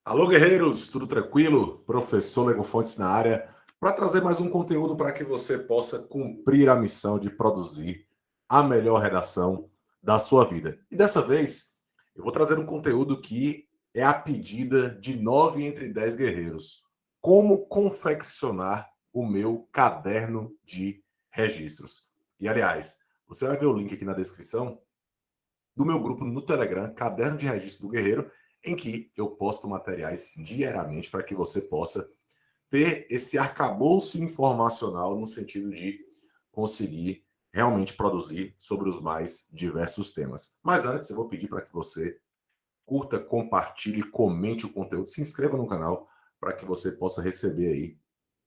Alô, guerreiros, tudo tranquilo? Professor Lego Fontes na área para trazer mais um conteúdo para que você possa cumprir a missão de produzir a melhor redação da sua vida. E dessa vez, eu vou trazer um conteúdo que é a pedida de 9 entre 10 guerreiros. Como confeccionar o meu caderno de registros. E, aliás, você vai ver o link aqui na descrição do meu grupo no Telegram, Caderno de Registro do Guerreiro, em que eu posto materiais diariamente para que você possa ter esse arcabouço informacional no sentido de conseguir realmente produzir sobre os mais diversos temas. Mas antes, eu vou pedir para que você curta, compartilhe, comente o conteúdo, se inscreva no canal para que você possa receber aí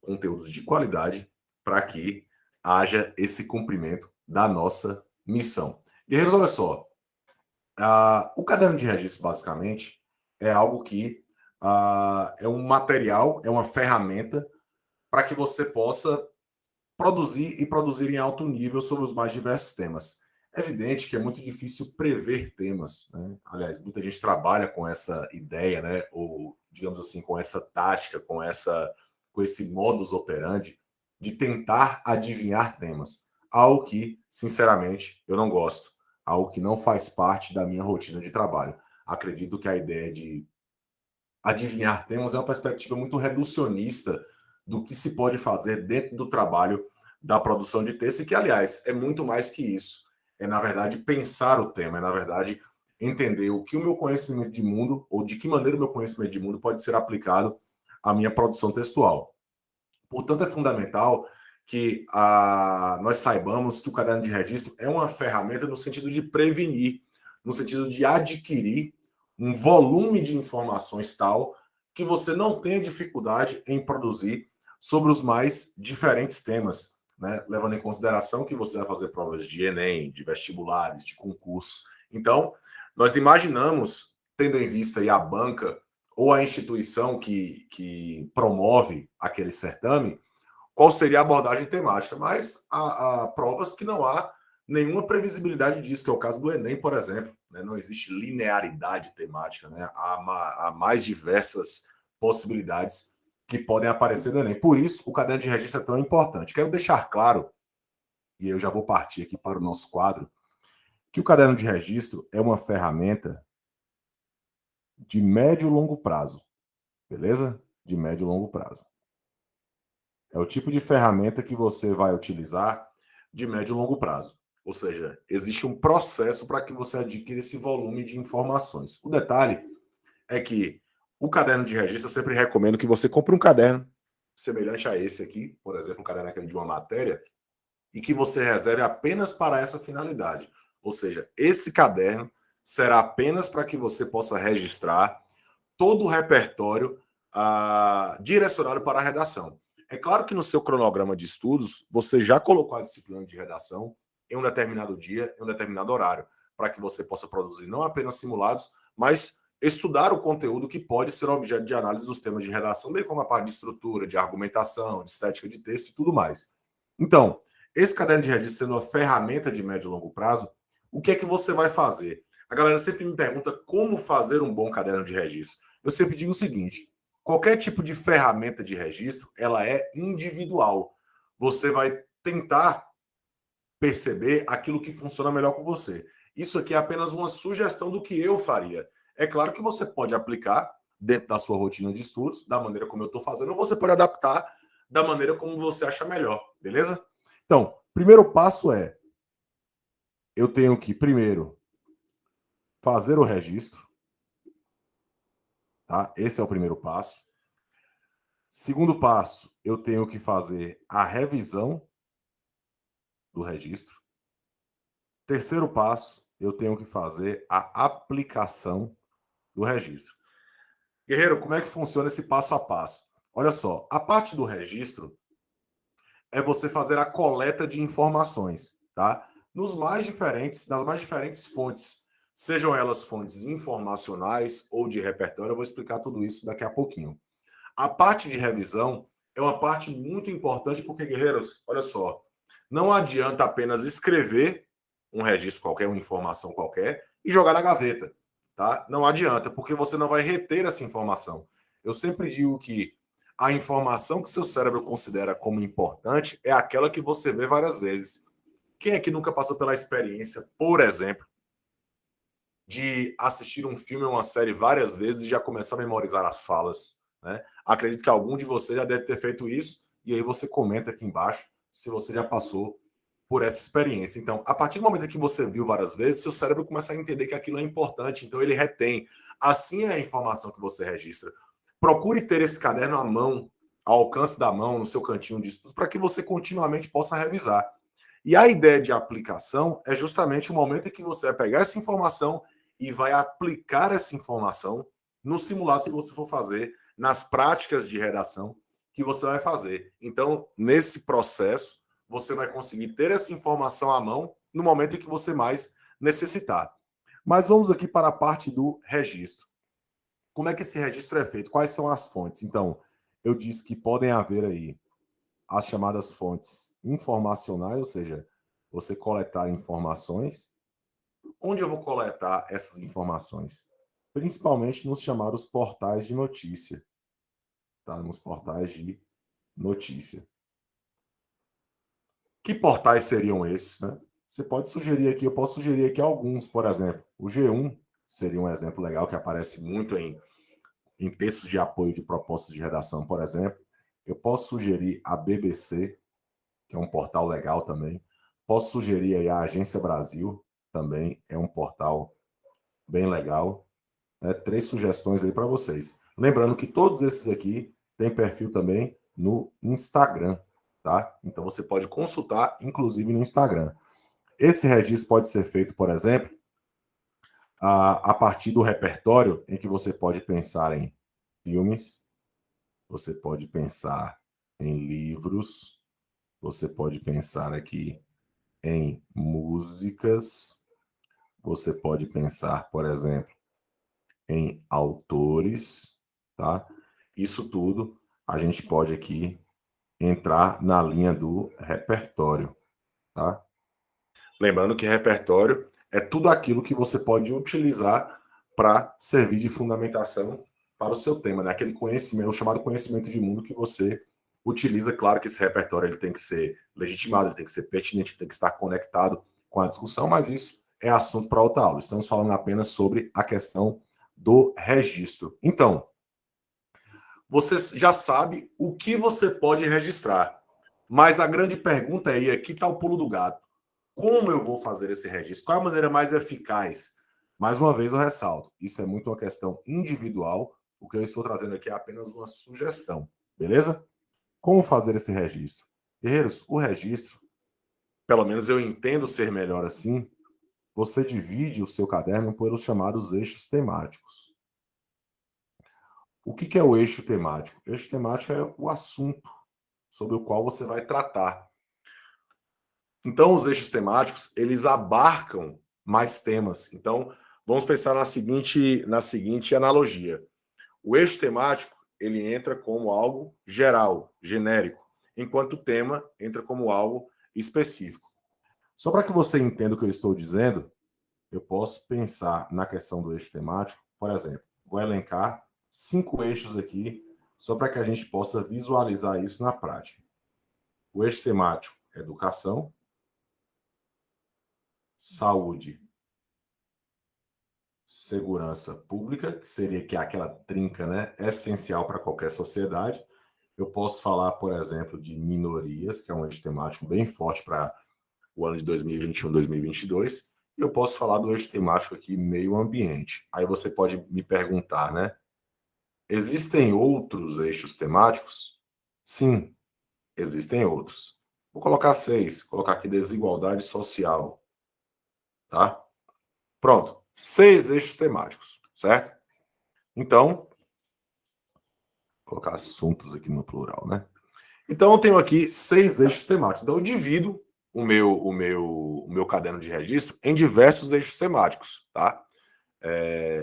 conteúdos de qualidade para que haja esse cumprimento da nossa missão. Guerreiros, olha só, o caderno de registro, basicamente, é algo que é um material, é uma ferramenta para que você possa produzir e produzir em alto nível sobre os mais diversos temas. É evidente que é muito difícil prever temas, né? Aliás, muita gente trabalha com essa ideia, né? Ou, digamos assim, com essa tática, com esse modus operandi de tentar adivinhar temas. Algo que, sinceramente, eu não gosto. Algo que não faz parte da minha rotina de trabalho. Acredito que a ideia de adivinhar temas é uma perspectiva muito reducionista do que se pode fazer dentro do trabalho da produção de texto, e que, aliás, é muito mais que isso. É, na verdade, pensar o tema, é, na verdade, entender o que o meu conhecimento de mundo, ou de que maneira o meu conhecimento de mundo pode ser aplicado à minha produção textual. Portanto, é fundamental que nós saibamos que o caderno de registro é uma ferramenta no sentido de prevenir, no sentido de adquirir um volume de informações tal que você não tenha dificuldade em produzir sobre os mais diferentes temas, né? Levando em consideração que você vai fazer provas de Enem, de vestibulares, de concurso. Então, nós imaginamos, tendo em vista aí a banca ou a instituição que promove aquele certame, qual seria a abordagem temática. Mas há provas que não há nenhuma previsibilidade disso, que é o caso do Enem, por exemplo. Né? Não existe linearidade temática, né? Há mais diversas possibilidades que podem aparecer no Enem. Por isso, o caderno de registro é tão importante. Quero deixar claro, e eu já vou partir aqui para o nosso quadro, que o caderno de registro é uma ferramenta de médio e longo prazo, beleza? De médio e longo prazo. É o tipo de ferramenta que você vai utilizar de médio e longo prazo. Ou seja, existe um processo para que você adquira esse volume de informações. O detalhe é que o caderno de registro, eu sempre recomendo que você compre um caderno semelhante a esse aqui, por exemplo, um caderno aquele de uma matéria, e que você reserve apenas para essa finalidade. Ou seja, esse caderno será apenas para que você possa registrar todo o repertório direcionado para a redação. É claro que no seu cronograma de estudos, você já colocou a disciplina de redação em um determinado dia, em um determinado horário, para que você possa produzir não apenas simulados, mas estudar o conteúdo que pode ser objeto de análise dos temas de redação, bem como a parte de estrutura, de argumentação, de estética de texto e tudo mais. Então, esse caderno de registro sendo uma ferramenta de médio e longo prazo, o que é que você vai fazer? A galera sempre me pergunta como fazer um bom caderno de registro. Eu sempre digo o seguinte: qualquer tipo de ferramenta de registro, ela é individual. Você vai tentar perceber aquilo que funciona melhor com você. Isso aqui é apenas uma sugestão do que eu faria. É claro que você pode aplicar dentro da sua rotina de estudos, da maneira como eu estou fazendo, ou você pode adaptar da maneira como você acha melhor, beleza? Então, primeiro passo é, eu tenho que, primeiro, fazer o registro, tá? Esse é o primeiro passo. Segundo passo, eu tenho que fazer a revisão do registro. Terceiro passo, eu tenho que fazer a aplicação do registro. Guerreiro, como é que funciona esse passo a passo? Olha só, a parte do registro é você fazer a coleta de informações, tá? Nas mais diferentes fontes, sejam elas fontes informacionais ou de repertório, eu vou explicar tudo isso daqui a pouquinho. A parte de revisão é uma parte muito importante porque, guerreiros, olha só, não adianta apenas escrever um registro qualquer, uma informação qualquer e jogar na gaveta, tá? Não adianta, porque você não vai reter essa informação. Eu sempre digo que a informação que seu cérebro considera como importante é aquela que você vê várias vezes. Quem é que nunca passou pela experiência, por exemplo, de assistir um filme ou uma série várias vezes e já começar a memorizar as falas, né? Acredito que algum de vocês já deve ter feito isso, e aí você comenta aqui embaixo se você já passou por essa experiência. Então, a partir do momento que você viu várias vezes, seu cérebro começa a entender que aquilo é importante, então ele retém. Assim é a informação que você registra. Procure ter esse caderno à mão, ao alcance da mão, no seu cantinho de estudos, para que você continuamente possa revisar. E a ideia de aplicação é justamente o momento em que você vai pegar essa informação e vai aplicar essa informação nos simulados que você for fazer, nas práticas de redação que você vai fazer. Então, nesse processo, você vai conseguir ter essa informação à mão no momento em que você mais necessitar. Mas vamos aqui para a parte do registro. Como é que esse registro é feito? Quais são as fontes? Então, eu disse que podem haver aí as chamadas fontes informacionais, ou seja, você coletar informações. Onde eu vou coletar essas informações? Principalmente nos chamados portais de notícia. Tá? Nos portais de notícia. Que portais seriam esses, né? Você pode sugerir aqui, eu posso sugerir aqui alguns, por exemplo, o G1 seria um exemplo legal que aparece muito em textos de apoio de propostas de redação, por exemplo. Eu posso sugerir a BBC, que é um portal legal também. Posso sugerir aí a Agência Brasil, também é um portal bem legal. 3 sugestões aí para vocês. Lembrando que todos esses aqui têm perfil também no Instagram, tá? Então você pode consultar, inclusive no Instagram. Esse registro pode ser feito, por exemplo, a partir do repertório em que você pode pensar em filmes, você pode pensar em livros, você pode pensar aqui em músicas, você pode pensar, por exemplo, em autores, tá? Isso tudo a gente pode aqui entrar na linha do repertório, tá? Lembrando que repertório é tudo aquilo que você pode utilizar para servir de fundamentação para o seu tema, né? Aquele conhecimento, o chamado conhecimento de mundo que você utiliza. Claro que esse repertório ele tem que ser legitimado, ele tem que ser pertinente, ele tem que estar conectado com a discussão, mas isso é assunto para outra aula. Estamos falando apenas sobre a questão do registro. Então, você já sabe o que você pode registrar, mas a grande pergunta aí é: aqui está o pulo do gato. Como eu vou fazer esse registro? Qual é a maneira mais eficaz? Mais uma vez eu ressalto, isso é muito uma questão individual. O que eu estou trazendo aqui é apenas uma sugestão, beleza? Como fazer esse registro? Guerreiros, o registro, pelo menos eu entendo ser melhor assim, você divide o seu caderno pelos chamados eixos temáticos. O que é o eixo temático? O eixo temático é o assunto sobre o qual você vai tratar. Então, os eixos temáticos, eles abarcam mais temas. Então, vamos pensar na seguinte analogia. O eixo temático, ele entra como algo geral, genérico, enquanto o tema entra como algo específico. Só para que você entenda o que eu estou dizendo, eu posso pensar na questão do eixo temático, por exemplo, vou elencar 5 eixos aqui, só para que a gente possa visualizar isso na prática. O eixo temático, educação, saúde, segurança pública, que seria que é aquela trinca, né, essencial para qualquer sociedade. Eu posso falar, por exemplo, de minorias, que é um eixo temático bem forte para o ano de 2021, 2022. E eu posso falar do eixo temático aqui, meio ambiente. Aí você pode me perguntar, né? Existem outros eixos temáticos? Sim, existem outros. Vou colocar 6, colocar aqui desigualdade social, tá? Pronto, 6 eixos temáticos, certo? Então, vou colocar assuntos aqui no plural, né? Então, eu tenho aqui 6 eixos temáticos. Então, eu divido o meu caderno de registro em diversos eixos temáticos, tá?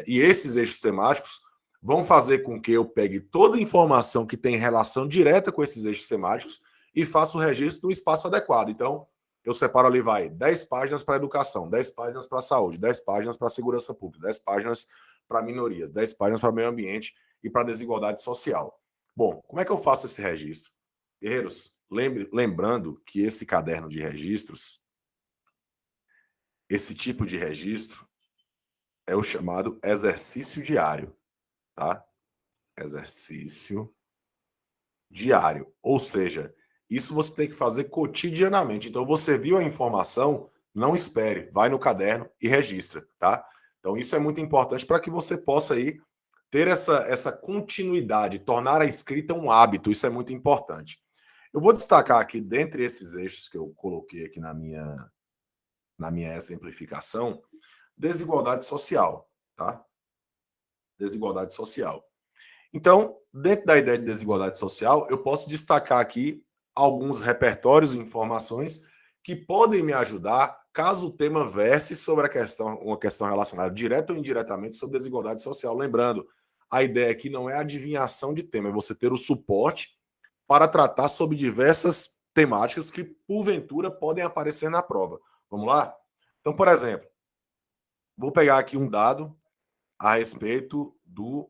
E esses eixos temáticos vão fazer com que eu pegue toda a informação que tem relação direta com esses eixos temáticos e faça o registro no espaço adequado. Então, eu separo ali, 10 páginas para educação, 10 páginas para saúde, 10 páginas para segurança pública, 10 páginas para minorias, 10 páginas para meio ambiente e para desigualdade social. Bom, como é que eu faço esse registro? Guerreiros, lembrando que esse caderno de registros, esse tipo de registro, é o chamado exercício diário, tá? Exercício diário. Ou seja, isso você tem que fazer cotidianamente. Então, você viu a informação, não espere, vai no caderno e registra, tá? Então, isso é muito importante para que você possa aí ter essa continuidade, tornar a escrita um hábito, isso é muito importante. Eu vou destacar aqui, dentre esses eixos que eu coloquei aqui na minha exemplificação, desigualdade social, tá? Desigualdade social. Então, dentro da ideia de desigualdade social, eu posso destacar aqui alguns repertórios e informações que podem me ajudar caso o tema verse sobre uma questão relacionada direta ou indiretamente sobre desigualdade social. Lembrando, a ideia aqui não é adivinhação de tema, é você ter o suporte para tratar sobre diversas temáticas que, porventura, podem aparecer na prova. Vamos lá? Então, por exemplo, vou pegar aqui um dado a respeito do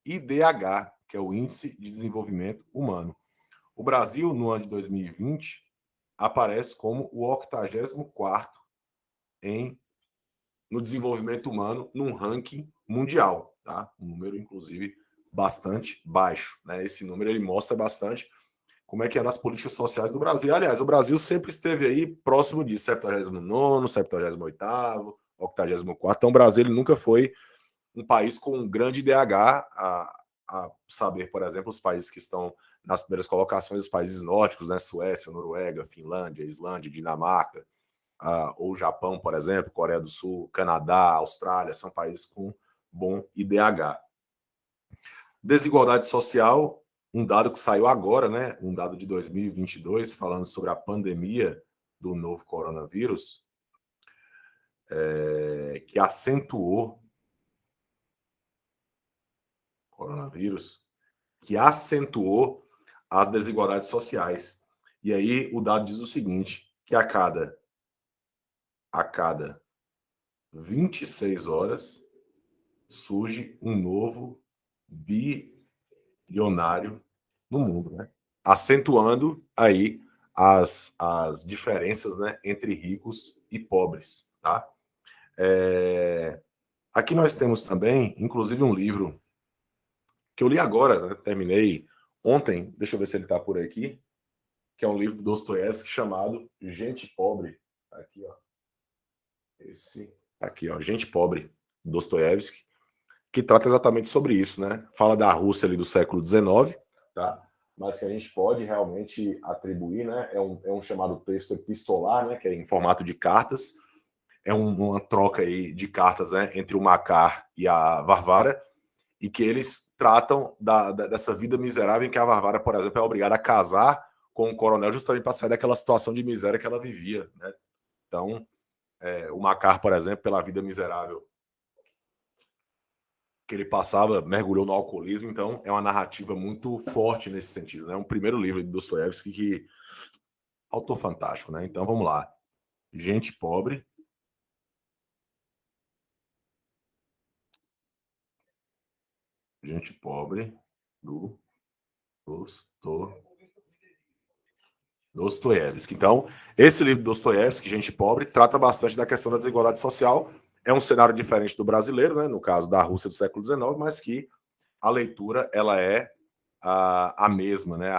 IDH, que é o Índice de Desenvolvimento Humano. O Brasil, no ano de 2020, aparece como o 84º no desenvolvimento humano num ranking mundial, tá? Um número, inclusive, bastante baixo, né? Esse número ele mostra bastante como é que eram as políticas sociais do Brasil. Aliás, o Brasil sempre esteve aí próximo de 79º, 78º, 84º. Então, o Brasil ele nunca foi um país com um grande IDH, a saber, por exemplo, os países que estão nas primeiras colocações, os países nórdicos, né? Suécia, Noruega, Finlândia, Islândia, Dinamarca, ou Japão, por exemplo, Coreia do Sul, Canadá, Austrália, são países com bom IDH. Desigualdade social, um dado que saiu agora, né? Um dado de 2022, falando sobre a pandemia do novo coronavírus, que acentuou as desigualdades sociais. E aí o dado diz o seguinte, que a cada 26 horas surge um novo bilionário no mundo, né? Acentuando aí as diferenças, né, entre ricos e pobres, tá? Aqui nós temos também, inclusive, um livro que eu li agora, né, terminei ontem, deixa eu ver se ele está por aqui, que é um livro do Dostoiévski chamado Gente Pobre. Aqui, ó. Esse aqui, ó, Gente Pobre, Dostoiévski, que trata exatamente sobre isso, né? Fala da Rússia ali do século XIX, tá? Mas que a gente pode realmente atribuir, né? É um chamado texto epistolar, né? Que é em formato de cartas. É uma troca aí de cartas, né? Entre o Makar e a Varvara, e que eles tratam dessa vida miserável em que a Varvara, por exemplo, é obrigada a casar com o coronel justamente para sair daquela situação de miséria que ela vivia, né? Então, o Makar, por exemplo, pela vida miserável que ele passava, mergulhou no alcoolismo, então é uma narrativa muito forte nesse sentido, né? Um primeiro livro de Dostoiévski que autor fantástico, né? Então vamos lá. Gente Pobre. Gente Pobre do Dostoiévski. Então, esse livro de Dostoiévski, Gente Pobre, trata bastante da questão da desigualdade social. É um cenário diferente do brasileiro, né? No caso da Rússia do século XIX, mas que a leitura ela é a mesma, né?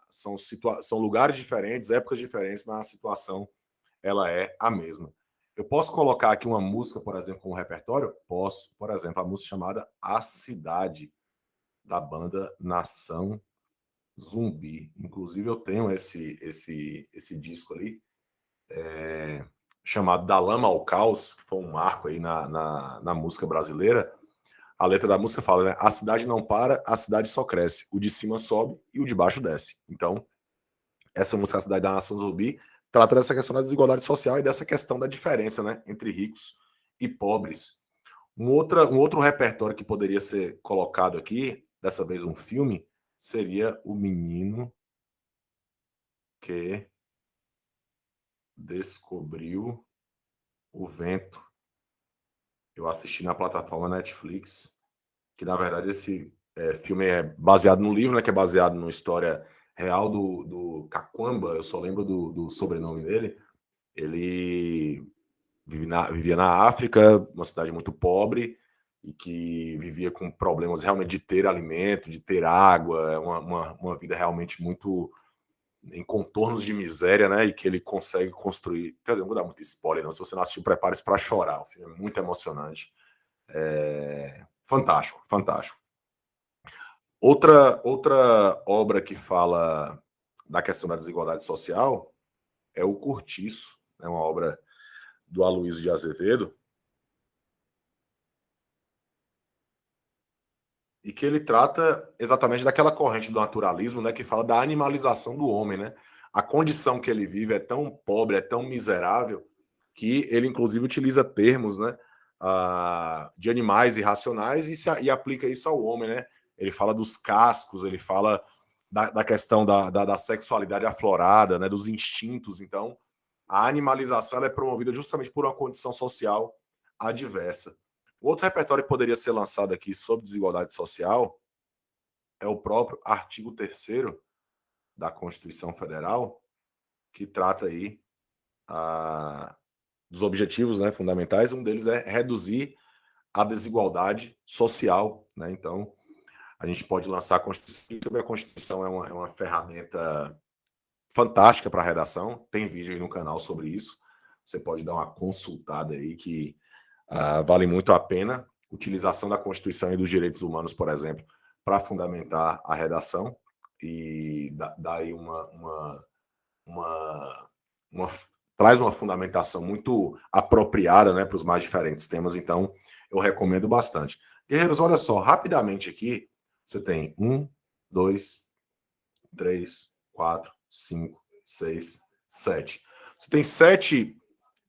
São lugares diferentes, épocas diferentes, mas a situação ela é a mesma. Eu posso colocar aqui uma música, por exemplo, com um repertório? Posso. Por exemplo, a música chamada A Cidade, da banda Nação Zumbi. Inclusive, eu tenho esse disco ali, chamado Da Lama ao Caos, que foi um marco aí na música brasileira. A letra da música fala, né? A cidade não para, a cidade só cresce. O de cima sobe e o de baixo desce. Então, essa música, A Cidade da Nação Zumbi, trata dessa questão da desigualdade social e dessa questão da diferença, né, entre ricos e pobres. Um outro repertório que poderia ser colocado aqui, dessa vez um filme, seria O Menino que descobriu o vento. Eu assisti na plataforma Netflix, que na verdade esse filme é baseado no livro, né, que é baseado numa história real do Caquamba, eu só lembro do sobrenome dele. Ele vivia na África, uma cidade muito pobre, e que vivia com problemas realmente de ter alimento, de ter água, uma vida realmente muito em contornos de miséria, né? E que ele consegue construir. Quer dizer, não vou dar muito spoiler, não. Se você não assistiu, prepare-se para chorar. O filme é muito emocionante. Fantástico, fantástico. Outra obra que fala da questão da desigualdade social é O Cortiço, é uma obra do Aloysio de Azevedo, e que ele trata exatamente daquela corrente do naturalismo, né, que fala da animalização do homem, né? A condição que ele vive é tão pobre, é tão miserável, que ele inclusive utiliza termos, né, de animais irracionais e aplica isso ao homem, né? Ele fala dos cascos, ele fala da questão da sexualidade aflorada, né, dos instintos. Então, a animalização ela é promovida justamente por uma condição social adversa. Outro repertório que poderia ser lançado aqui sobre desigualdade social é o próprio artigo 3º da Constituição Federal, que trata aí dos objetivos, né, fundamentais. Um deles é reduzir a desigualdade social, né? Então, a gente pode lançar a Constituição. A Constituição é uma ferramenta fantástica para a redação. Tem vídeo aí no canal sobre isso. Você pode dar uma consultada aí que vale muito a pena. Utilização da Constituição e dos direitos humanos, por exemplo, para fundamentar a redação e dá aí uma traz uma fundamentação muito apropriada, né, para os mais diferentes temas. Então, eu recomendo bastante. Guerreiros, olha só, rapidamente aqui, você tem 1, 2, 3, 4, 5, 6, 7. Você tem 7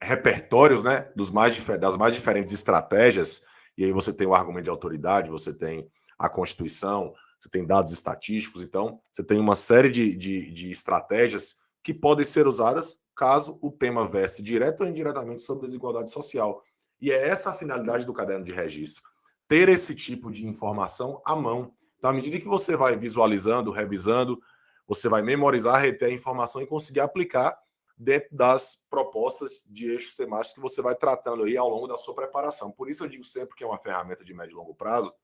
repertórios, né, das mais diferentes estratégias, e aí você tem o argumento de autoridade, você tem a Constituição, você tem dados estatísticos, então você tem uma série de estratégias que podem ser usadas caso o tema verse direto ou indiretamente sobre desigualdade social. E é essa a finalidade do caderno de registro, ter esse tipo de informação à mão. Então, à medida que você vai visualizando, revisando, você vai memorizar, reter a informação e conseguir aplicar dentro das propostas de eixos temáticos que você vai tratando aí ao longo da sua preparação. Por isso eu digo sempre que é uma ferramenta de médio e longo prazo,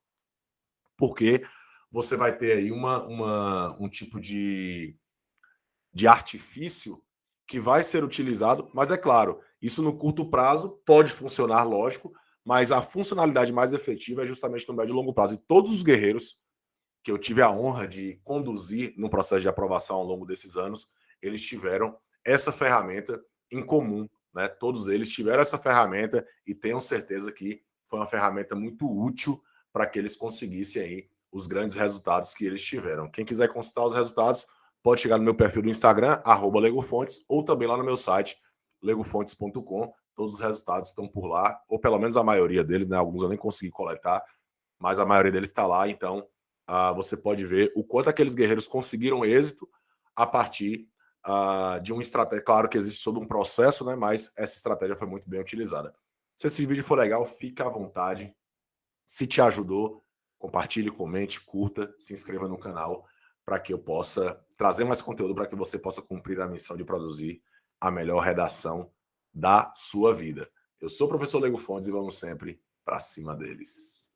porque você vai ter aí um tipo de artifício que vai ser utilizado, mas é claro, isso no curto prazo pode funcionar, lógico, mas a funcionalidade mais efetiva é justamente no médio e longo prazo. E todos os guerreiros que eu tive a honra de conduzir no processo de aprovação ao longo desses anos, eles tiveram essa ferramenta em comum, né? Todos eles tiveram essa ferramenta e tenham certeza que foi uma ferramenta muito útil para que eles conseguissem aí os grandes resultados que eles tiveram. Quem quiser consultar os resultados, pode chegar no meu perfil do Instagram, @legofontes, ou também lá no meu site, legofontes.com. Todos os resultados estão por lá, ou pelo menos a maioria deles, né? Alguns eu nem consegui coletar, mas a maioria deles está lá, então você pode ver o quanto aqueles guerreiros conseguiram êxito a partir de uma estratégia. Claro que existe todo um processo, né? Mas essa estratégia foi muito bem utilizada. Se esse vídeo for legal, fica à vontade. Se te ajudou, compartilhe, comente, curta, se inscreva no canal para que eu possa trazer mais conteúdo para que você possa cumprir a missão de produzir a melhor redação da sua vida. Eu sou o professor Lego Fontes e vamos sempre para cima deles.